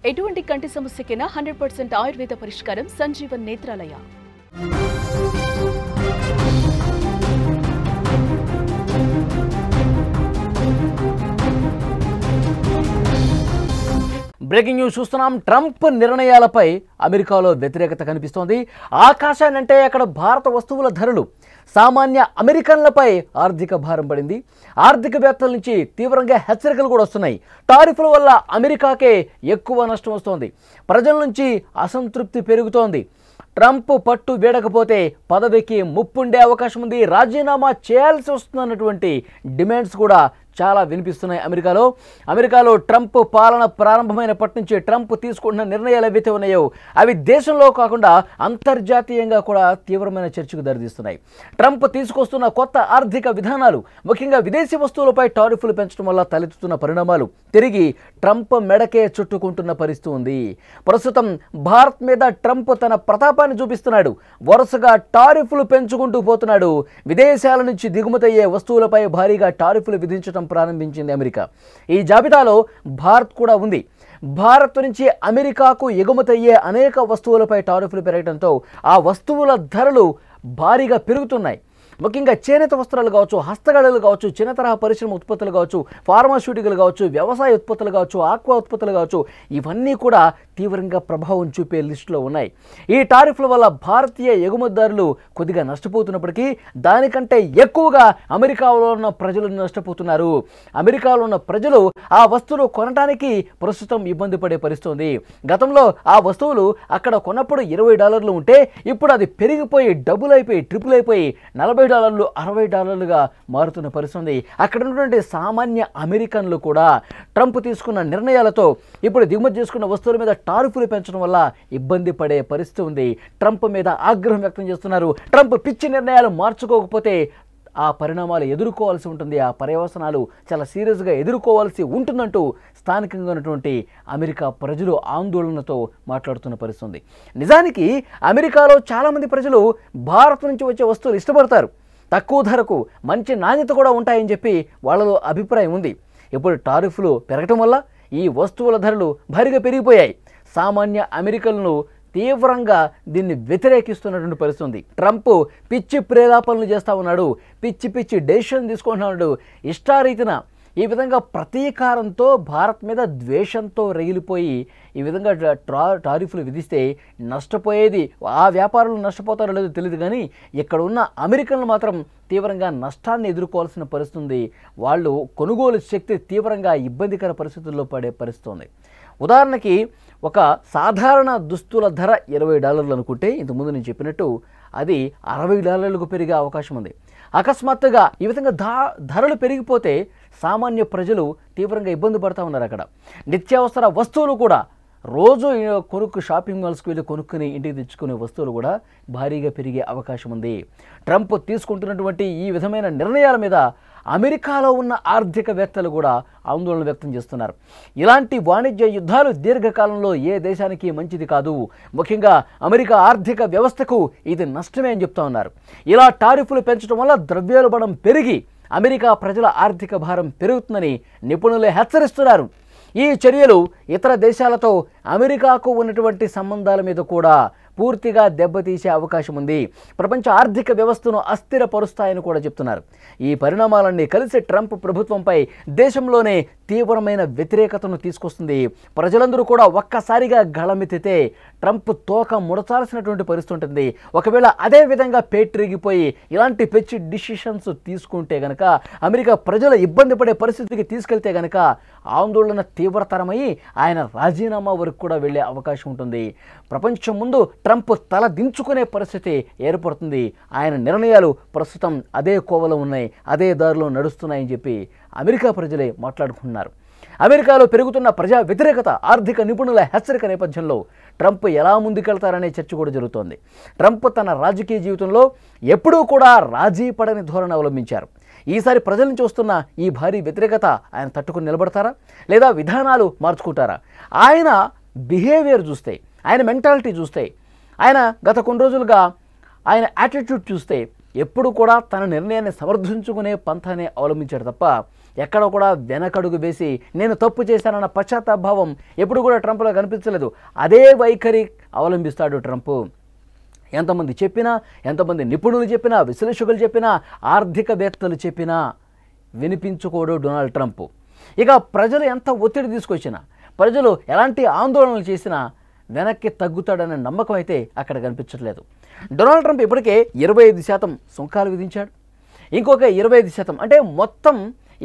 ఎటువంటి కంటి సమస్యకైనా 100% ఆయుర్వేద పరిష్కారం సంజీవన్ నేత్రాలయ. బ్రేకింగ్ న్యూస్ చూస్తున్నాం. ట్రంప్ నిర్ణయాలపై అమెరికాలో వ్యతిరేకత కనిపిస్తోంది. ఆకాశానంటే అక్కడ భారత వస్తువుల ధరలు సామాన్య అమెరికన్లపై ఆర్థిక భారం పడింది. ఆర్థికవేత్తల నుంచి తీవ్రంగా హెచ్చరికలు కూడా వస్తున్నాయి. టారిఫ్ల వల్ల అమెరికాకే ఎక్కువ నష్టం వస్తోంది. ప్రజల నుంచి అసంతృప్తి పెరుగుతోంది. ట్రంప్ పట్టు వీడకపోతే పదవికి ముప్పుండే అవకాశం ఉంది. రాజీనామా చేయాల్సి వస్తుందన్నటువంటి డిమాండ్స్ కూడా చాలా వినిపిస్తున్నాయి. అమెరికాలో ట్రంప్ పాలన ప్రారంభమైనప్పటి నుంచి ట్రంప్ తీసుకుంటున్న నిర్ణయాలు ఏవైతే ఉన్నాయో అవి దేశంలో కాకుండా అంతర్జాతీయంగా కూడా తీవ్రమైన చర్చకు దారితీస్తున్నాయి. ట్రంప్ తీసుకొస్తున్న కొత్త ఆర్థిక విధానాలు, ముఖ్యంగా విదేశీ వస్తువులపై టారిఫ్లు పెంచడం వల్ల తలెత్తుతున్న పరిణామాలు తిరిగి ట్రంప్ మెడకే చుట్టుకుంటున్న పరిస్థితి ఉంది. ప్రస్తుతం భారత్ మీద ట్రంప్ తన ప్రతాపాన్ని చూపిస్తున్నాడు. వరుసగా టారిఫ్లు పెంచుకుంటూ పోతున్నాడు. విదేశాల నుంచి దిగుమతయ్యే వస్తువులపై భారీగా టారిఫ్లు విధించడం ప్రారంభించింది అమెరికా. ఈ జాబితాలో భారత్ కూడా ఉంది. భారత్ నుంచి అమెరికాకు ఎగుమతయ్యే అనేక వస్తువులపై టారిఫ్లు పెరగడంతో ఆ వస్తువుల ధరలు భారీగా పెరుగుతున్నాయి. ముఖ్యంగా చేనేత వస్త్రాలు కావచ్చు, హస్తకళలు కావచ్చు, చిన్న తరహా పరిశ్రమ ఉత్పత్తులు కావచ్చు, ఫార్మాస్యూటికల్ కావచ్చు, వ్యవసాయ ఉత్పత్తులు కావచ్చు, ఆక్వా ఉత్పత్తులు కావచ్చు, ఇవన్నీ కూడా తీవ్రంగా ప్రభావం చూపే లిస్టులో ఉన్నాయి. ఈ టారిఫ్ల వల్ల భారతీయ ఎగుమతిదారులు కొద్దిగా నష్టపోతున్నప్పటికీ దానికంటే ఎక్కువగా అమెరికాలో ఉన్న ప్రజలు నష్టపోతున్నారు. అమెరికాలో ఉన్న ప్రజలు ఆ వస్తువులు కొనడానికి ప్రస్తుతం ఇబ్బంది పడే పరిస్థితి. గతంలో ఆ వస్తువులు అక్కడ కొన్నప్పుడు $20 ఉంటే ఇప్పుడు అది పెరిగిపోయి డబుల్ అయిపోయి ట్రిపుల్ అయిపోయి $40 $60గా మారుతున్న పరిస్థితి. అక్కడ ఉన్నటువంటి సామాన్య అమెరికన్లు కూడా ట్రంప్ తీసుకున్న నిర్ణయాలతో ఇప్పుడు దిగుమతి చేసుకున్న వస్తువుల మీద టారిఫ్లు పెంచడం వల్ల ఇబ్బంది పడే పరిస్థితి ఉంది. ట్రంప్ మీద ఆగ్రహం వ్యక్తం చేస్తున్నారు. ట్రంప్ పిచ్చి నిర్ణయాలు మార్చుకోకపోతే ఆ పరిణామాలు ఎదుర్కోవాల్సి ఉంటుంది, ఆ పర్యవసనాలు చాలా సీరియస్గా ఎదుర్కోవాల్సి ఉంటుందంటూ స్థానికంగా ఉన్నటువంటి అమెరికా ప్రజలు ఆందోళనతో మాట్లాడుతున్న పరిస్థితి. నిజానికి అమెరికాలో చాలామంది ప్రజలు భారత్ నుంచి వచ్చే వస్తువులు ఇష్టపడతారు. తక్కువ ధరకు మంచి నాణ్యత కూడా ఉంటాయని చెప్పి వాళ్ళలో అభిప్రాయం ఉంది. ఇప్పుడు టారిఫ్లు పెరగటం వల్ల ఈ వస్తువుల ధరలు భారీగా పెరిగిపోయాయి. సామాన్య అమెరికన్లు తీవ్రంగా దీన్ని వ్యతిరేకిస్తున్నటువంటి పరిస్థితి ఉంది. ట్రంప్ పిచ్చి ప్రేరేపణలు చేస్తూ ఉన్నాడు, పిచ్చి డెసిషన్ తీసుకుంటున్నాడు. ఇష్టారీతిన ఈ విధంగా ప్రతీకారంతో భారత్ మీద ద్వేషంతో రగిలిపోయి ఈ విధంగా టారిఫ్లు విధిస్తే నష్టపోయేది ఆ వ్యాపారులు నష్టపోతారో లేదో తెలియదు, కానీ ఇక్కడ ఉన్న అమెరికన్లు మాత్రం తీవ్రంగా నష్టాన్ని ఎదుర్కోవాల్సిన పరిస్థితి. వాళ్ళు కొనుగోలు శక్తి తీవ్రంగా ఇబ్బందికర పరిస్థితుల్లో పడే పరిస్థితి. ఉదాహరణకి ఒక సాధారణ దుస్తుల ధర $20 అనుకుంటే ఇంతకుముందు నేను చెప్పినట్టు అది $60కు పెరిగే అవకాశం ఉంది. అకస్మాత్తుగా ఈ విధంగా ధరలు పెరిగిపోతే సామాన్య ప్రజలు తీవ్రంగా ఇబ్బంది పడుతూ ఉన్నారు. అక్కడ నిత్యావసర వస్తువులు కూడా రోజు షాపింగ్ మాల్స్కి వెళ్ళి కొనుక్కుని ఇంటికి తెచ్చుకునే వస్తువులు కూడా భారీగా పెరిగే అవకాశం ఉంది. ట్రంప్ తీసుకుంటున్నటువంటి ఈ విధమైన నిర్ణయాల మీద అమెరికాలో ఉన్న ఆర్థికవేత్తలు కూడా ఆందోళన వ్యక్తం చేస్తున్నారు. ఇలాంటి వాణిజ్య యుద్ధాలు దీర్ఘకాలంలో ఏ దేశానికి మంచిది కాదు. ముఖ్యంగా అమెరికా ఆర్థిక వ్యవస్థకు ఇది నష్టమే అని చెప్తా ఉన్నారు. ఇలా టారిఫ్లు పెంచడం వల్ల ద్రవ్యోల్బణం పెరిగి అమెరికా ప్రజల ఆర్థిక భారం పెరుగుతుందని నిపుణులు హెచ్చరిస్తున్నారు. ఈ చర్యలు ఇతర దేశాలతో అమెరికాకు ఉన్నటువంటి సంబంధాల మీద కూడా పూర్తిగా దెబ్బతీసే అవకాశం ఉంది. ప్రపంచ ఆర్థిక వ్యవస్థను అస్థిరపరుస్తాయని కూడా చెప్తున్నారు. ఈ పరిణామాలన్నీ కలిసి ట్రంప్ ప్రభుత్వంపై దేశంలోనే తీవ్రమైన వ్యతిరేకతను తీసుకొస్తుంది. ప్రజలందరూ కూడా ఒక్కసారిగా గళమెత్తితే ట్రంప్ తోక ముడచాల్సినటువంటి పరిస్థితి ఉంటుంది. ఒకవేళ అదే విధంగా పేటరిగిపోయి ఇలాంటి పిచ్చి డిసిషన్స్ తీసుకుంటే గనక అమెరికా ప్రజలు ఇబ్బంది పడే పరిస్థితికి తీసుకెళ్తే గనక ఆందోళన తీవ్రతరమై ఆయన రాజీనామా వరకు కూడా వెళ్ళే అవకాశం ఉంటుంది. ప్రపంచం ముందు ట్రంప్ తల దించుకునే పరిస్థితి ఏర్పడుతుంది. ఆయన నిర్ణయాలు ప్రస్తుతం అదే కోవలో ఉన్నాయి, అదే దారిలో నడుస్తున్నాయని చెప్పి అమెరికా ప్రజలే మాట్లాడుకుంటున్నారు. అమెరికాలో పెరుగుతున్న ప్రజా వ్యతిరేకత, ఆర్థిక నిపుణుల హెచ్చరిక నేపథ్యంలో ట్రంప్ ఎలా ముందుకెళ్తారనే చర్చ కూడా జరుగుతోంది. ట్రంప్ తన రాజకీయ జీవితంలో ఎప్పుడూ కూడా రాజీ పడని ధోరణి అవలంబించారు. ఈసారి ప్రజల నుంచి వస్తున్న ఈ భారీ వ్యతిరేకత ఆయన తట్టుకుని నిలబడతారా లేదా విధానాలు మార్చుకుంటారా? ఆయన బిహేవియర్ చూస్తే, ఆయన మెంటాలిటీ చూస్తే, ఆయన గత కొన్ని రోజులుగా ఆయన యాటిట్యూడ్ చూస్తే ఎప్పుడు కూడా తన నిర్ణయాన్ని సమర్థించుకునే పంథానే అవలంబించాడు తప్ప ఎక్కడ కూడా వెనకడుగు వేసి నేను తప్పు చేశానన్న పశ్చాత్తాపభావం ఎప్పుడు కూడా ట్రంప్లో కనిపించలేదు. అదే వైఖరి అవలంబిస్తాడు ట్రంప్. ఎంతమంది చెప్పినా, ఎంతమంది నిపుణులు చెప్పినా, విశ్లేషకులు చెప్పినా, ఆర్థికవేత్తలు చెప్పినా వినిపించుకోడు డొనాల్డ్ ట్రంప్. ఇక ప్రజలు ఎంత ఒత్తిడి తీసుకొచ్చినా, ప్రజలు ఎలాంటి ఆందోళనలు చేసినా వెనక్కి తగ్గుతాడనే నమ్మకం అయితే అక్కడ కనిపించట్లేదు. డొనాల్డ్ ట్రంప్ ఇప్పటికే 25% సుంకాలు విధించాడు. ఇంకొక 25% అంటే మొత్తం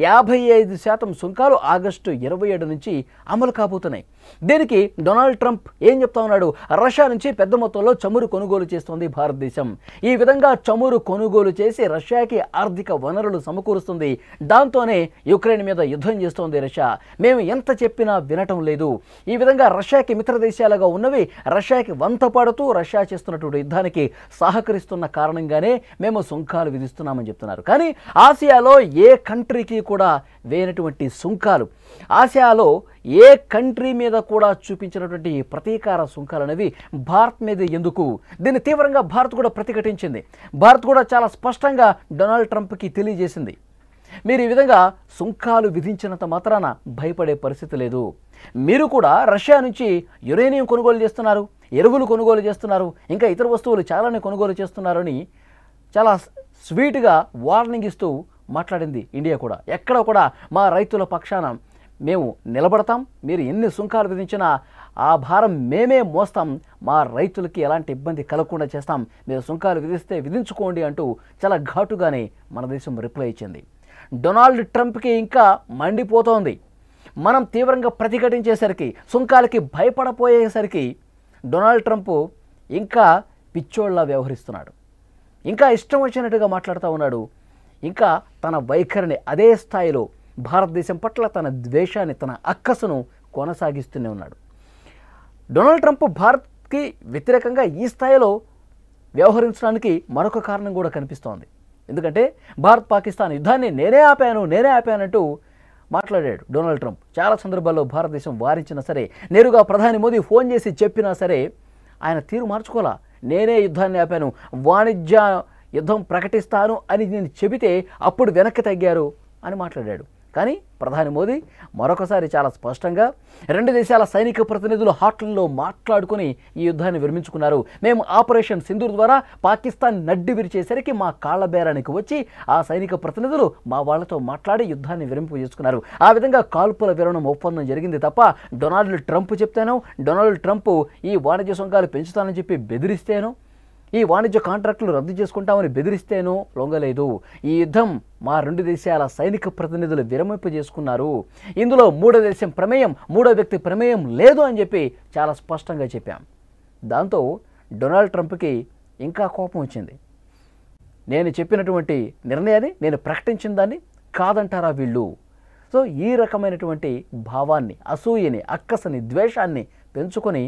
55% సుంకాలు ఆగస్టు 27 నుంచి అమలు కాబోతున్నాయి. దీనికి డొనాల్డ్ ట్రంప్ ఏం చెప్తా ఉన్నాడు? రష్యా నుంచి పెద్ద మొత్తంలో చమురు కొనుగోలు చేస్తోంది భారతదేశం. ఈ విధంగా చమురు కొనుగోలు చేసి రష్యాకి ఆర్థిక వనరులు సమకూరుస్తుంది. దాంతోనే యుక్రెయిన్ మీద యుద్ధం చేస్తోంది రష్యా. మేము ఎంత చెప్పినా వినటం లేదు. ఈ విధంగా రష్యాకి మిత్ర దేశాలుగా ఉన్నవి రష్యాకి వంత పడుతూ రష్యా చేస్తున్నటువంటి యుద్ధానికి సహకరిస్తున్న కారణంగానే మేము సుంకాలు విధిస్తున్నామని చెప్తున్నారు. కానీ ఆసియాలో ఏ కంట్రీకి కూడా వేయనటువంటి సుంకాలు, ఆసియాలో ఏ కంట్రీ మీద కూడా చూపించినటువంటి ప్రతీకార సుంకాలు అనేవి భారత్ మీద ఎందుకు? దీన్ని తీవ్రంగా భారత్ కూడా ప్రతిఘటించింది. భారత్ కూడా చాలా స్పష్టంగా డొనాల్డ్ ట్రంప్కి తెలియజేసింది, మీరు ఈ విధంగా సుంకాలు విధించినంత మాత్రాన భయపడే పరిస్థితి లేదు. మీరు కూడా రష్యా నుంచి యురేనియం కొనుగోలు చేస్తున్నారు, ఎరువులు కొనుగోలు చేస్తున్నారు, ఇంకా ఇతర వస్తువులు చాలానే కొనుగోలు చేస్తున్నారని చాలా స్వీట్గా వార్నింగ్ ఇస్తూ మాట్లాడింది ఇండియా కూడా. ఎక్కడ కూడా మా రైతుల పక్షాన మేము నిలబడతాం, మీరు ఎన్ని సుంకాలు విధించినా ఆ భారం మేమే మోస్తాం, మా రైతులకి ఎలాంటి ఇబ్బంది కలగకుండా చేస్తాం, మీరు సుంకాలు విధిస్తే విధించుకోండి అంటూ చాలా ఘాటుగానే మన దేశం రిప్లై ఇచ్చింది. డొనాల్డ్ ట్రంప్కి ఇంకా మండిపోతోంది. మనం తీవ్రంగా ప్రతిఘటించేసరికి, సుంకాలకి భయపడపోయేసరికి డొనాల్డ్ ట్రంప్ ఇంకా పిచ్చోళ్ళ వ్యవహరిస్తున్నాడు. ఇంకా ఇష్టం వచ్చినట్టుగా మాట్లాడుతూ ఉన్నాడు. ఇంకా తన వైఖరిని అదే స్థాయిలో భారతదేశం పట్ల తన ద్వేషాన్ని, తన అక్కసును కొనసాగిస్తూనే ఉన్నాడు. డొనాల్డ్ ట్రంప్ భారత్కి వ్యతిరేకంగా ఈ స్థాయిలో వ్యవహరించడానికి మరొక కారణం కూడా కనిపిస్తోంది. ఎందుకంటే భారత్ పాకిస్తాన్ యుద్ధాన్ని నేనే ఆపానంటూ మాట్లాడాడు డొనాల్డ్ ట్రంప్. చాలా సందర్భాల్లో భారతదేశం వారించినా సరే, నేరుగా ప్రధాని మోదీ ఫోన్ చేసి చెప్పినా సరే ఆయన తీరు మార్చుకోలా. నేనే యుద్ధాన్ని ఆపాను, వాణిజ్య యుద్ధం ప్రకటిస్తాను అని నేను చెబితే అప్పుడు వెనక్కి తగ్గారు అని మాట్లాడాడు. కానీ ప్రధాని మోదీ మరొకసారి చాలా స్పష్టంగా రెండు దేశాల సైనిక ప్రతినిధులు హాట్లైన్లో మాట్లాడుకుని ఈ యుద్ధాన్ని విరమించుకున్నారు. మేము ఆపరేషన్ సింధూర్ ద్వారా పాకిస్తాన్ నడ్డి విరిచేసరికి మా కాళ్ల బేరానికి వచ్చి ఆ సైనిక ప్రతినిధులు మా వాళ్లతో మాట్లాడి యుద్ధాన్ని విరమింపు చేసుకున్నారు. ఆ విధంగా కాల్పుల విరమణం ఒప్పందం జరిగింది తప్ప డొనాల్డ్ ట్రంప్ చెప్తేనో, డొనాల్డ్ ట్రంప్ ఈ వాణిజ్య సుంకాలు పెంచుతానని చెప్పి బెదిరిస్తేనో, ఈ వాణిజ్య కాంట్రాక్టులు రద్దు చేసుకుంటామని బెదిరిస్తేనో లొంగలేదు. ఈ యుద్ధం మా రెండు దేశాల సైనిక ప్రతినిధులు విరమింపు చేసుకున్నారు. ఇందులో మూడో దేశం ప్రమేయం, మూడో వ్యక్తి ప్రమేయం లేదు అని చెప్పి చాలా స్పష్టంగా చెప్పాం. దాంతో డొనాల్డ్ ట్రంప్కి ఇంకా కోపం వచ్చింది. నేను చెప్పినటువంటి నిర్ణయాన్ని, నేను ప్రకటించిన దాన్ని కాదంటారా వీళ్ళు? సో ఈ రకమైనటువంటి భావాన్ని, అసూయని, అక్కసని, ద్వేషాన్ని పెంచుకొని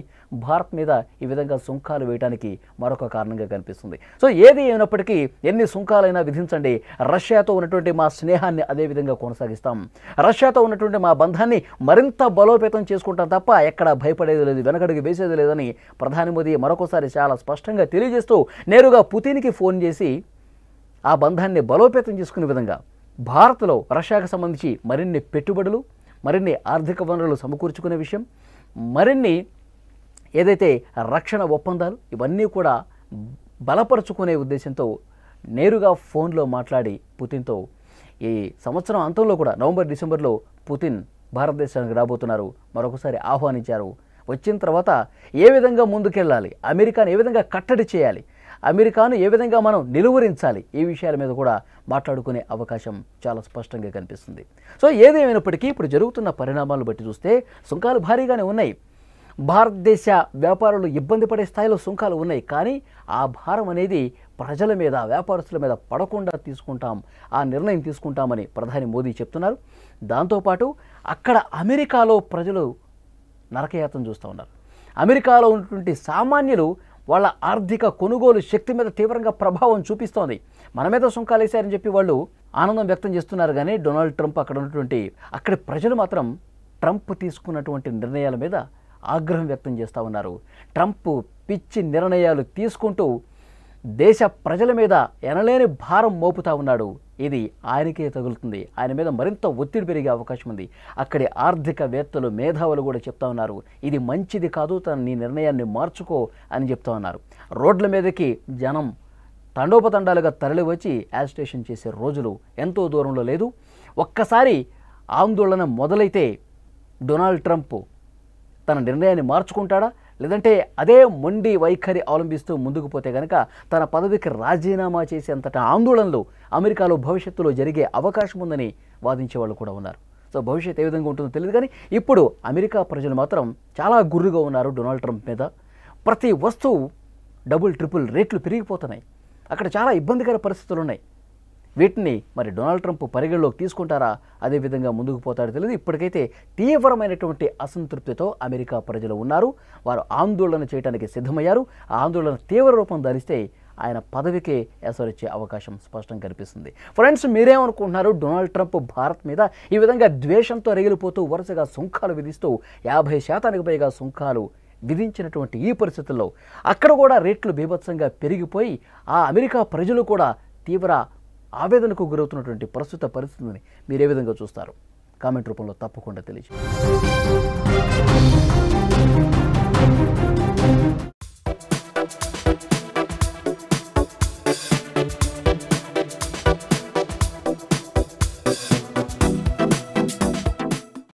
భారత్ మీద ఈ విధంగా సుంకాలు వేయడానికి మరొక కారణంగా కనిపిస్తుంది. సో ఏది అయినప్పటికీ ఎన్ని సుంకాలైనా విధించండి, రష్యాతో ఉన్నటువంటి మా స్నేహాన్ని అదే విధంగా కొనసాగిస్తాం, రష్యాతో ఉన్నటువంటి మా బంధాన్ని మరింత బలోపేతం చేసుకుంటాం తప్ప ఎక్కడ భయపడేది లేదు, వెనకడికి వేసేది లేదని ప్రధాని మోదీ మరొకసారి చాలా స్పష్టంగా తెలియజేస్తూ నేరుగా పుతిన్కి ఫోన్ చేసి ఆ బంధాన్ని బలోపేతం చేసుకునే విధంగా భారత్లో రష్యాకు సంబంధించి మరిన్ని పెట్టుబడులు, మరిన్ని ఆర్థిక వనరులు సమకూర్చుకునే విషయం, మరిన్ని ఏదైతే రక్షణ ఒప్పందాలు ఇవన్నీ కూడా బలపరుచుకునే ఉద్దేశంతో నేరుగా ఫోన్లో మాట్లాడి పుతిన్తో ఈ సంవత్సరం అంతంలో కూడా నవంబర్, డిసెంబర్లో పుతిన్ భారతదేశానికి రాబోతున్నారు, మరొకసారి ఆహ్వానించారు. వచ్చిన తర్వాత ఏ విధంగా ముందుకెళ్ళాలి, అమెరికాను ఏ విధంగా కట్టడి చేయాలి, అమెరికాను ఏ విధంగా మనం నిలువరించాలి, ఈ విషయాల మీద కూడా మాట్లాడుకునే అవకాశం చాలా స్పష్టంగా కనిపిస్తుంది. సో ఏదేమైనప్పటికీ ఇప్పుడు జరుగుతున్న పరిణామాలను బట్టి చూస్తే సుంకాలు భారీగానే ఉన్నాయి. భారతదేశ వ్యాపారులు ఇబ్బంది పడే స్థాయిలో సుంకాలు ఉన్నాయి. కానీ ఆ భారం అనేది ప్రజల మీద, వ్యాపారస్తుల మీద పడకుండా తీసుకుంటాం, ఆ నిర్ణయం తీసుకుంటామని ప్రధాని మోదీ చెప్తున్నారు. దాంతోపాటు అక్కడ అమెరికాలో ప్రజలు నరకయాతన చూస్తూ ఉన్నారు. అమెరికాలో ఉన్నటువంటి సామాన్యులు వాళ్ళ ఆర్థిక కొనుగోలు శక్తి మీద తీవ్రంగా ప్రభావం చూపిస్తోంది. మన మీద సుంకాలు వేశారని చెప్పి వాళ్ళు ఆనందం వ్యక్తం చేస్తున్నారు. కానీ డొనాల్డ్ ట్రంప్ అక్కడి ప్రజలు మాత్రం ట్రంప్ తీసుకున్నటువంటి నిర్ణయాల మీద ఆగ్రహం వ్యక్తం చేస్తూ ఉన్నారు. ట్రంప్ పిచ్చి నిర్ణయాలు తీసుకుంటూ దేశ ప్రజల మీద ఎనలేని భారం మోపుతా ఉన్నాడు. ఇది ఆయనకే తగులుతుంది. ఆయన మీద మరింత ఒత్తిడి పెరిగే అవకాశం ఉంది. అక్కడి ఆర్థికవేత్తలు, మేధావులు కూడా చెప్తా ఉన్నారు, ఇది మంచిది కాదు, నీ నిర్ణయాన్ని మార్చుకో అని చెప్తా ఉన్నారు. రోడ్ల మీదకి జనం తండోపతండాలుగా తరలి వచ్చి యాజిటేషన్ చేసే రోజులు ఎంతో దూరంలో లేదు. ఒక్కసారి ఆందోళన మొదలైతే డొనాల్డ్ ట్రంప్ తన నిర్ణయాన్ని మార్చుకుంటాడా, లేదంటే అదే మొండి వైఖరి అవలంబిస్తూ ముందుకు పోతే కనుక తన పదవికి రాజీనామా చేసేంతట ఆందోళనలు అమెరికాలో భవిష్యత్తులో జరిగే అవకాశం ఉందని వాదించే వాళ్ళు కూడా ఉన్నారు. సో భవిష్యత్తు ఏ విధంగా ఉంటుందో తెలియదు, కానీ ఇప్పుడు అమెరికా ప్రజలు మాత్రం చాలా గుర్రుగా ఉన్నారు డొనాల్డ్ ట్రంప్ మీద. ప్రతి వస్తువు డబుల్ ట్రిపుల్ రేట్లు పెరిగిపోతున్నాయి. అక్కడ చాలా ఇబ్బందికర పరిస్థితులు ఉన్నాయి. వీటిని మరి డొనాల్డ్ ట్రంప్ పరిగణలోకి తీసుకుంటారా, అదేవిధంగా ముందుకు పోతాడో తెలియదు. ఇప్పటికైతే తీవ్రమైనటువంటి అసంతృప్తితో అమెరికా ప్రజలు ఉన్నారు. వారు ఆందోళన చేయడానికి సిద్ధమయ్యారు. ఆ ఆందోళన తీవ్ర రూపం ధరిస్తే ఆయన పదవికే ఎసరొచ్చే అవకాశం స్పష్టంగా కనిపిస్తుంది. ఫ్రెండ్స్, మీరేమనుకుంటున్నారు? డొనాల్డ్ ట్రంప్ భారత్ మీద ఈ విధంగా ద్వేషంతో రగిలిపోతూ వరుసగా సుంకాలు విధిస్తూ 50% పైగా సుంకాలు విధించినటువంటి ఈ పరిస్థితుల్లో అక్కడ కూడా రేట్లు బీభత్సంగా పెరిగిపోయి ఆ అమెరికా ప్రజలు కూడా తీవ్ర ఆవేదనకు గురవుతున్నటువంటి ప్రస్తుత పరిస్థితిని మీరే విధంగా చూస్తారు? కామెంట్ రూపంలో తప్పకుండా తెలియజేయండి.